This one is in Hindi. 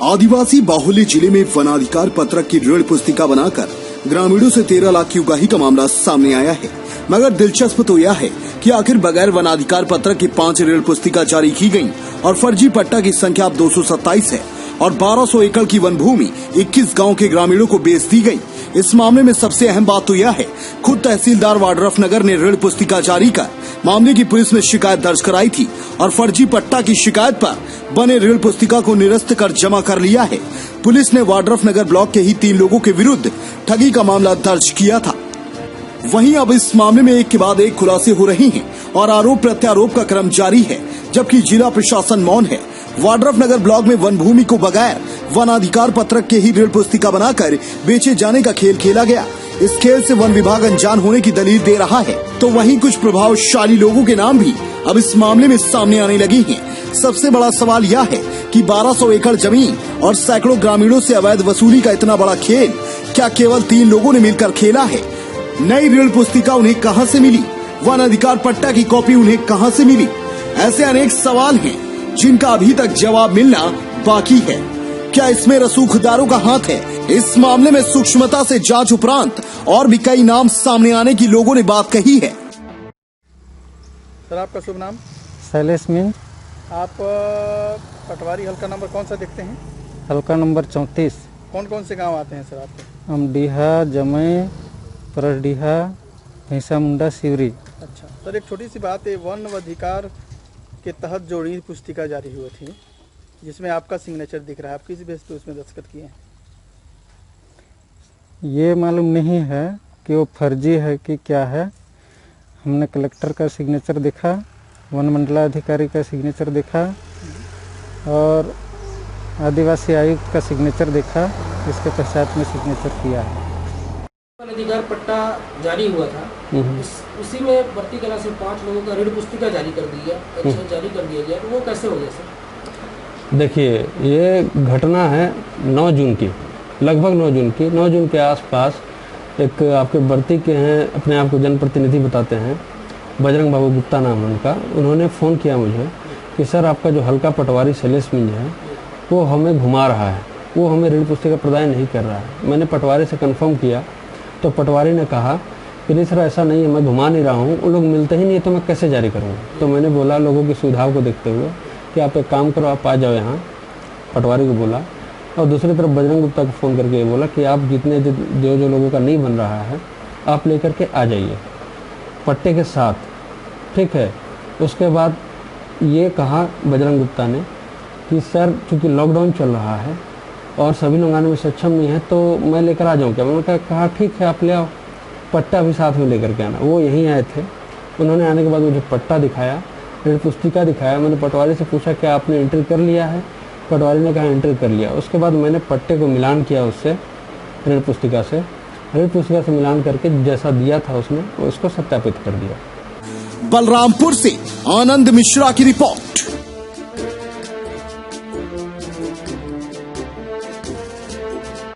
आदिवासी बाहुल्य जिले में वनाधिकार पत्रक की ऋण पुस्तिका बनाकर ग्रामीणों से 13 लाख की उगाही का मामला सामने आया है। मगर दिलचस्प तो यह है कि आखिर बगैर वनाधिकार पत्रक की 5 ऋण पुस्तिका जारी की गयी और फर्जी पट्टा की संख्या अब 227 है और 1200 एकड़ की वन भूमि 21 गाँव के ग्रामीणों को बेच दी गयी। इस मामले में सबसे अहम बात तो यह है, खुद तहसीलदार वाड्रफनगर ने ऋण पुस्तिका जारी कर मामले की पुलिस में शिकायत दर्ज कराई थी और फर्जी पट्टा की शिकायत पर बने ऋण पुस्तिका को निरस्त कर जमा कर लिया है। पुलिस ने वाड्रफनगर ब्लॉक के ही 3 लोगों के विरुद्ध ठगी का मामला दर्ज किया था। वहीं अब इस मामले में एक के बाद एक खुलासे हो रहे हैं और आरोप प्रत्यारोप का क्रम जारी है, जबकि जिला प्रशासन मौन है। वाड्रफनगर ब्लॉक में वन भूमि को बगैर वनाधिकार पत्रक के ही ऋण पुस्तिका बनाकर बेचे जाने का खेल खेला गया। इस खेल से वन विभाग अनजान होने की दलील दे रहा है, तो वहीं कुछ प्रभावशाली लोगों के नाम भी अब इस मामले में सामने आने लगे हैं। सबसे बड़ा सवाल यह है कि 1200 एकड़ जमीन और सैकड़ों ग्रामीणों से अवैध वसूली का इतना बड़ा खेल क्या केवल 3 लोगों ने मिलकर खेला है? नई ऋण पुस्तिका उन्हें कहां से मिली? वन अधिकार पट्टा की कॉपी उन्हें कहां से मिली? ऐसे अनेक सवाल हैं जिनका अभी तक जवाब मिलना बाकी है। क्या इसमें रसूखदारों का हाथ है? इस मामले में सूक्ष्मता से जांच उपरांत और भी कई नाम सामने आने की लोगों ने बात कही है। सर, आपका शुभ नाम? शैलेश मीन। आप पटवारी हल्का नंबर कौन सा देखते हैं? हल्का नंबर 34। कौन कौन से गांव आते हैं सर आपके? अमडीहा, जमई, परसडीहा, भैंसा मुंडा, सिवरी। अच्छा सर, एक छोटी सी बात है, वन अधिकार के तहत जो ऋण पुस्तिका जारी हुई थी जिसमें आपका सिग्नेचर दिख रहा है, आप किस बेस पे उसमें दस्तखत किए हैं? ये मालूम नहीं है कि वो फर्जी है कि क्या है। हमने कलेक्टर का सिग्नेचर देखा, वन मंडलाधिकारी का सिग्नेचर देखा और आदिवासी आयुक्त का सिग्नेचर देखा। इसके पश्चात में सिग्नेचर किया है। वन अधिकार पट्टा जारी हुआ था, उसी में भर्ती कला से 5 लोगों का ऋण पुस्तिका जारी कर दी गया, जारी कर दिया गया, तो वो कैसे हो गया सर? देखिए, ये घटना है 9 जून की, लगभग 9 जून की। 9 जून के आसपास एक आपके भर्ती के हैं, अपने आप को जनप्रतिनिधि बताते हैं, बजरंग बाबू गुप्ता नाम है उनका। उन्होंने फ़ोन किया मुझे कि सर आपका जो हल्का पटवारी शैलेश मीन है वो हमें घुमा रहा है, वो हमें ऋण पुस्तिका प्रदान नहीं कर रहा है। मैंने पटवारी से कंफर्म किया तो पटवारी ने कहा कि नहीं सर ऐसा नहीं है, मैं घुमा नहीं रहा हूँ, उन लोग मिलते ही नहीं तो मैं कैसे जारी करूँगा। तो मैंने बोला लोगों की सुविधाओं को देखते हुए कि आप एक काम करो, आप आ जाओ यहाँ। पटवारी को बोला और दूसरी तरफ बजरंग गुप्ता को फ़ोन करके बोला कि आप जितने जो लोगों का नहीं बन रहा है आप लेकर के आ जाइए पट्टे के साथ, ठीक है। उसके बाद ये कहा बजरंग गुप्ता ने कि सर चूँकि लॉकडाउन चल रहा है और सभी लोग आने में सक्षम नहीं है तो मैं लेकर आ जाऊँ क्या? मैंने कहा ठीक है आप ले आओ, पट्टा भी साथ में लेकर के आना। वो यहीं आए थे, उन्होंने आने के बाद मुझे पट्टा दिखाया, ऋण पुस्तिका दिखाया। मैंने पटवारी से पूछा क्या आपने एंट्री कर लिया है? पटवारी ने कहा एंट्री कर लिया। उसके बाद मैंने पट्टे को मिलान किया उससे, ऋण पुस्तिका से मिलान करके जैसा दिया था उसने उसको सत्यापित कर दिया। बलरामपुर से आनंद मिश्रा की रिपोर्ट।